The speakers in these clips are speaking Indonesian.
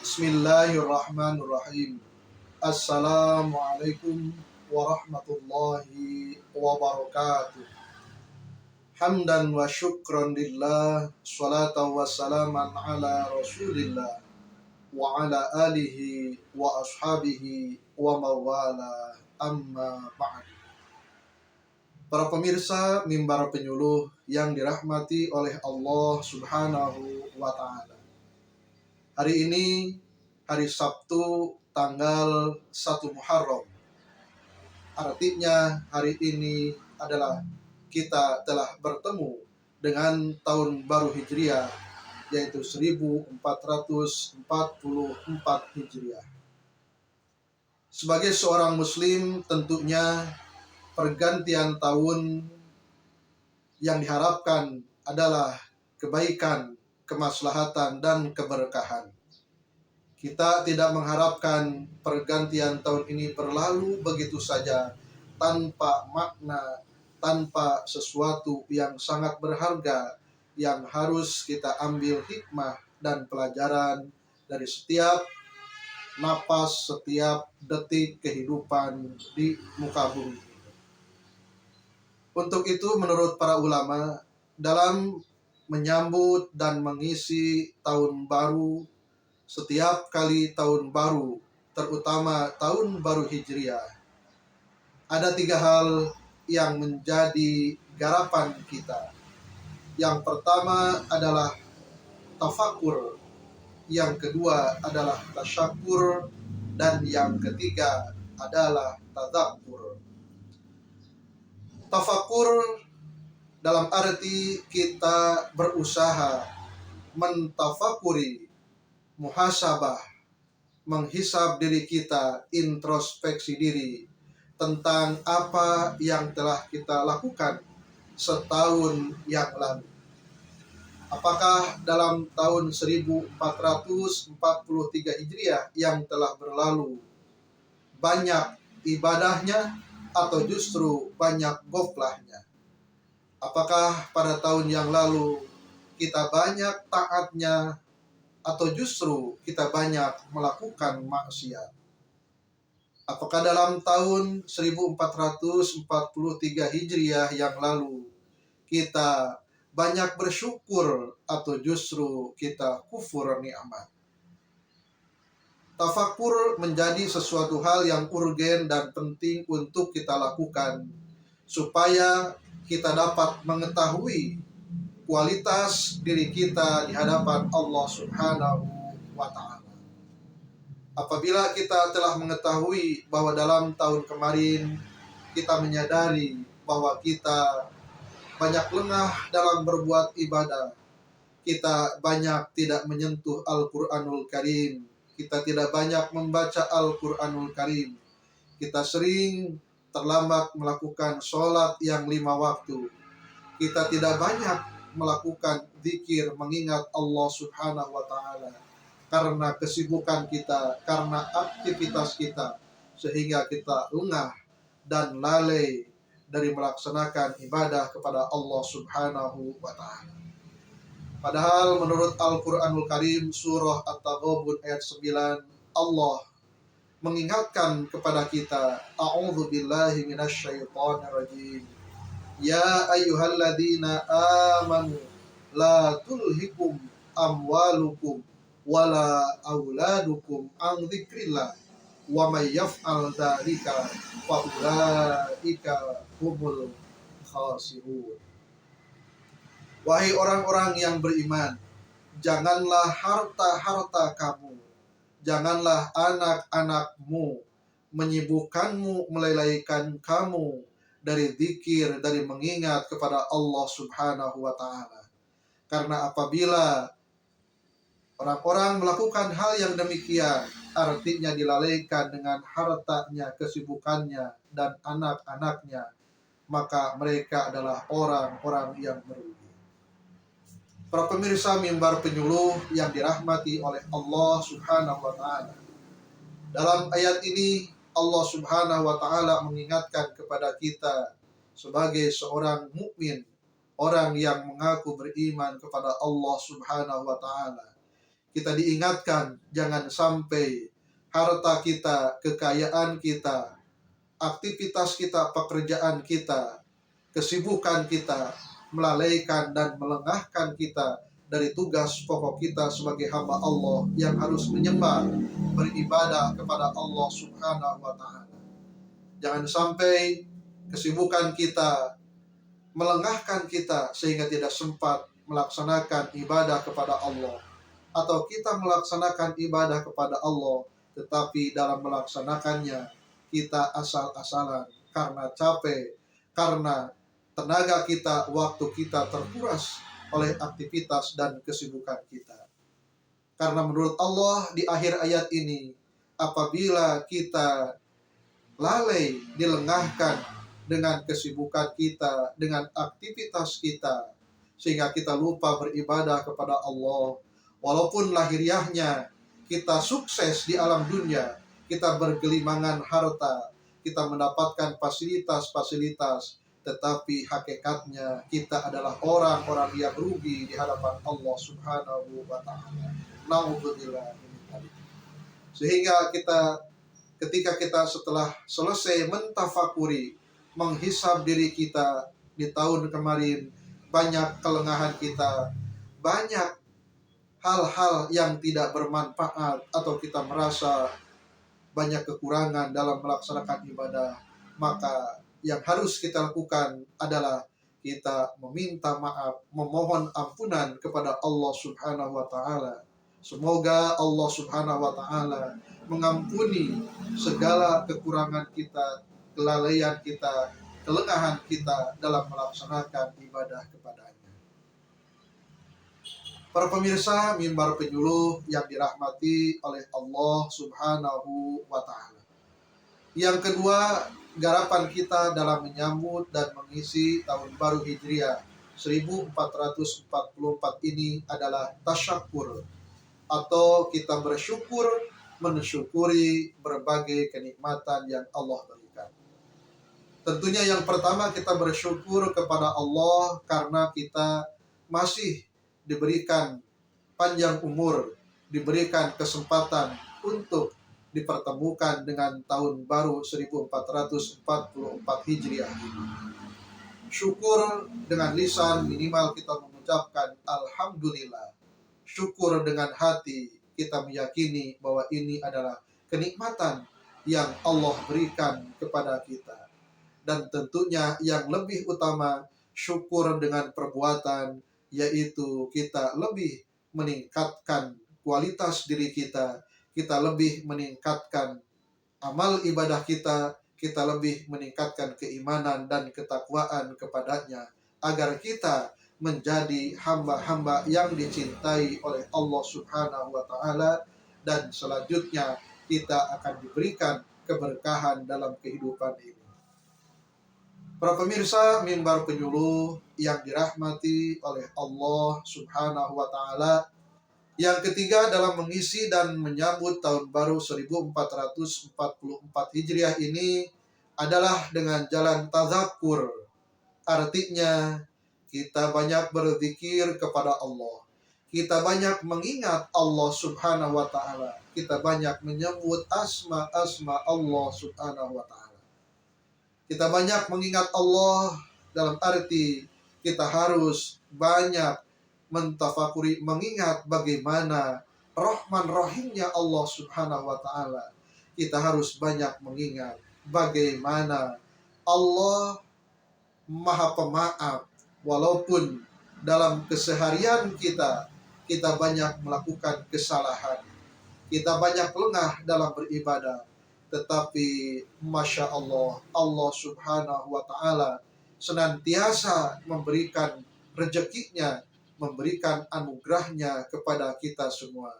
Bismillahirrahmanirrahim. Assalamualaikum warahmatullahi wabarakatuh. Hamdan wa syukran lillah, salatan wa salaman ala rasulillah, wa ala alihi wa ashabihi wa mawala, amma ba'd. Para pemirsa mimbar penyuluh yang dirahmati oleh Allah subhanahu wa ta'ala. Hari ini hari Sabtu tanggal 1 Muharram. Artinya hari ini adalah kita telah bertemu dengan tahun baru Hijriah, yaitu 1444 Hijriah. Sebagai seorang Muslim, tentunya pergantian tahun yang diharapkan adalah kebaikan, kemaslahatan, dan keberkahan. Kita tidak mengharapkan pergantian tahun ini berlalu begitu saja tanpa makna, tanpa sesuatu yang sangat berharga yang harus kita ambil hikmah dan pelajaran dari setiap napas, setiap detik kehidupan di muka bumi. Untuk itu, menurut para ulama, dalam menyambut dan mengisi tahun baru, setiap kali tahun baru, terutama tahun baru Hijriah, ada 3 hal yang menjadi garapan kita. Yang pertama adalah tafakur, yang kedua adalah tasyakur, dan yang ketiga adalah tadzakur. Tafakur dalam arti kita berusaha mentafakuri, muhasabah, menghisab diri kita, introspeksi diri tentang apa yang telah kita lakukan setahun yang lalu. Apakah dalam tahun 1443 Hijriah yang telah berlalu banyak ibadahnya atau justru banyak goflahnya? Apakah pada tahun yang lalu kita banyak taatnya atau justru kita banyak melakukan maksiat? Apakah dalam tahun 1443 Hijriah yang lalu kita banyak bersyukur atau justru kita kufur nikmat? Tafakur menjadi sesuatu hal yang urgen dan penting untuk kita lakukan supaya kita dapat mengetahui kualitas diri kita di hadapan Allah Subhanahu wa ta'ala. Apabila kita telah mengetahui bahwa dalam tahun kemarin kita menyadari bahwa kita banyak lengah dalam berbuat ibadah, kita banyak tidak menyentuh Al-Quranul Karim, kita tidak banyak membaca Al-Quranul Karim, kita sering terlambat melakukan sholat yang 5 waktu, kita tidak banyak melakukan zikir mengingat Allah Subhanahu wa ta'ala karena kesibukan kita, karena aktivitas kita, sehingga kita lengah dan lalai dari melaksanakan ibadah kepada Allah Subhanahu wa ta'ala. Padahal menurut Al-Quranul Karim surah At-Taghabun ayat 9, Allah mengingatkan kepada kita, A'udzu billahi minasyaitonir rajim. Ya ayyuhalladzina amanu la tulhikum amwalukum wala auladukum an dzikrillah wa may yaf'al dzalika fa ulaika humul khasirun. Wahai orang-orang yang beriman, janganlah harta-harta kamu, janganlah anak-anakmu menyibukkanmu, melalaikan kamu dari zikir, dari mengingat kepada Allah Subhanahu wa ta'ala. Karena apabila orang-orang melakukan hal yang demikian, artinya dilalaikan dengan hartanya, kesibukannya, dan anak-anaknya, maka mereka adalah orang-orang yang merugi. Para pemirsa mimbar penyuluh yang dirahmati oleh Allah Subhanahu wa ta'ala, dalam ayat ini Allah Subhanahu wa ta'ala mengingatkan kepada kita sebagai seorang mukmin, orang yang mengaku beriman kepada Allah Subhanahu wa ta'ala. kita diingatkan jangan sampai harta kita, kekayaan kita, aktivitas kita, pekerjaan kita, kesibukan kita melalaikan dan melengahkan kita dari tugas pokok kita sebagai hamba Allah yang harus menyembah, beribadah kepada Allah Subhanahu wa Ta'ala. Jangan sampai kesibukan kita melengahkan kita sehingga tidak sempat melaksanakan ibadah kepada Allah, atau kita melaksanakan ibadah kepada Allah tetapi dalam melaksanakannya kita asal-asalan karena capek, karena tenaga kita, waktu kita terkuras oleh aktivitas dan kesibukan kita. Karena menurut Allah di akhir ayat ini, apabila kita lalai, dilengahkan dengan kesibukan kita, dengan aktivitas kita, sehingga kita lupa beribadah kepada Allah, walaupun lahiriahnya kita sukses di alam dunia, kita bergelimangan harta, kita mendapatkan fasilitas-fasilitas, tetapi hakikatnya kita adalah orang-orang yang rugi di hadapan Allah Subhanahu wa Ta'ala. Na'udzubillah. Sehingga ketika kita setelah selesai mentafakuri, menghisab diri kita di tahun kemarin, banyak kelengahan kita, banyak hal-hal yang tidak bermanfaat, atau kita merasa banyak kekurangan dalam melaksanakan ibadah, maka yang harus kita lakukan adalah kita meminta maaf, memohon ampunan kepada Allah Subhanahu wa Ta'ala. Semoga Allah Subhanahu wa Ta'ala mengampuni segala kekurangan kita, kelalaian kita, kelengahan kita dalam melaksanakan ibadah kepada-Nya. Para pemirsa mimbar penyuluh yang dirahmati oleh Allah Subhanahu wa Ta'ala. Yang kedua, garapan kita dalam menyambut dan mengisi tahun baru Hijriah 1444 ini adalah tasyakur, atau kita bersyukur, mensyukuri berbagai kenikmatan yang Allah berikan. Tentunya yang pertama kita bersyukur kepada Allah karena kita masih diberikan panjang umur, diberikan kesempatan untuk dipertemukan dengan tahun baru 1444 Hijriah ini. Syukur dengan lisan minimal kita mengucapkan Alhamdulillah. Syukur dengan hati kita meyakini bahwa ini adalah kenikmatan yang Allah berikan kepada kita. Dan tentunya yang lebih utama, syukur dengan perbuatan, yaitu kita lebih meningkatkan kualitas diri kita lebih meningkatkan amal ibadah kita lebih meningkatkan keimanan dan ketakwaan kepadanya, agar kita menjadi hamba-hamba yang dicintai oleh Allah Subhanahu wa Ta'ala, dan selanjutnya kita akan diberikan keberkahan dalam kehidupan ini. Para pemirsa mimbar penyuluh yang dirahmati oleh Allah Subhanahu wa Ta'ala, yang ketiga dalam mengisi dan menyambut tahun baru 1444 Hijriah ini adalah dengan jalan tazakkur. Artinya kita banyak berzikir kepada Allah, kita banyak mengingat Allah Subhanahu wa Ta'ala, kita banyak menyebut asma-asma Allah Subhanahu wa Ta'ala. Kita banyak mengingat Allah dalam arti kita harus banyak mentafakuri, mengingat bagaimana Rahman Rahimnya Allah Subhanahu wa Ta'ala. Kita harus banyak mengingat bagaimana Allah Maha Pemaaf, walaupun dalam keseharian kita banyak melakukan kesalahan, kita banyak lengah dalam beribadah, tetapi Masya Allah, Allah Subhanahu wa Ta'ala senantiasa memberikan rezekinya, memberikan anugerahnya kepada kita semua.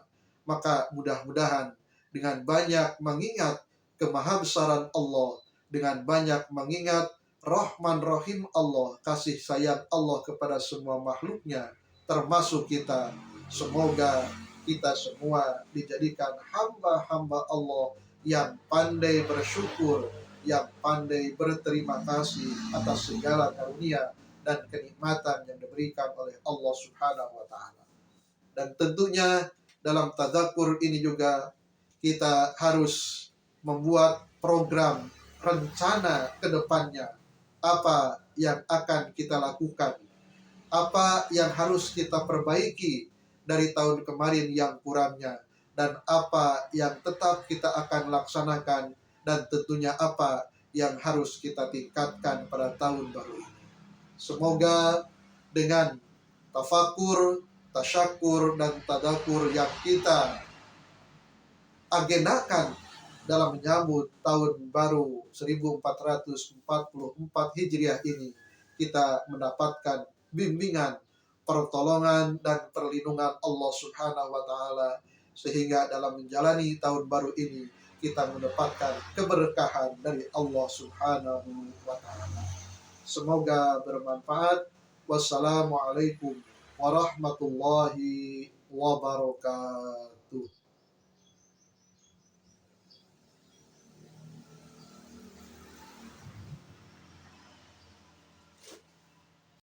Maka mudah-mudahan dengan banyak mengingat kemahabesaran Allah, dengan banyak mengingat Rahman Rahim Allah, kasih sayang Allah kepada semua makhluknya, termasuk kita, semoga kita semua dijadikan hamba-hamba Allah yang pandai bersyukur, yang pandai berterima kasih atas segala karunia dan kenikmatan yang diberikan oleh Allah Subhanahu wa Ta'ala. Dan tentunya dalam tadzakur ini juga kita harus membuat program rencana ke depannya. Apa yang akan kita lakukan? Apa yang harus kita perbaiki dari tahun kemarin yang kurangnya? Dan apa yang tetap kita akan laksanakan? Dan tentunya apa yang harus kita tingkatkan pada tahun baru ini. Semoga dengan tafakur, tasyakur, dan tadakur yang kita agendakan dalam menyambut tahun baru 1444 Hijriah ini, kita mendapatkan bimbingan, pertolongan, dan perlindungan Allah Subhanahu wa Ta'ala, sehingga dalam menjalani tahun baru ini kita mendapatkan keberkahan dari Allah Subhanahu wa Ta'ala. Semoga bermanfaat. Wassalamualaikum warahmatullahi wabarakatuh.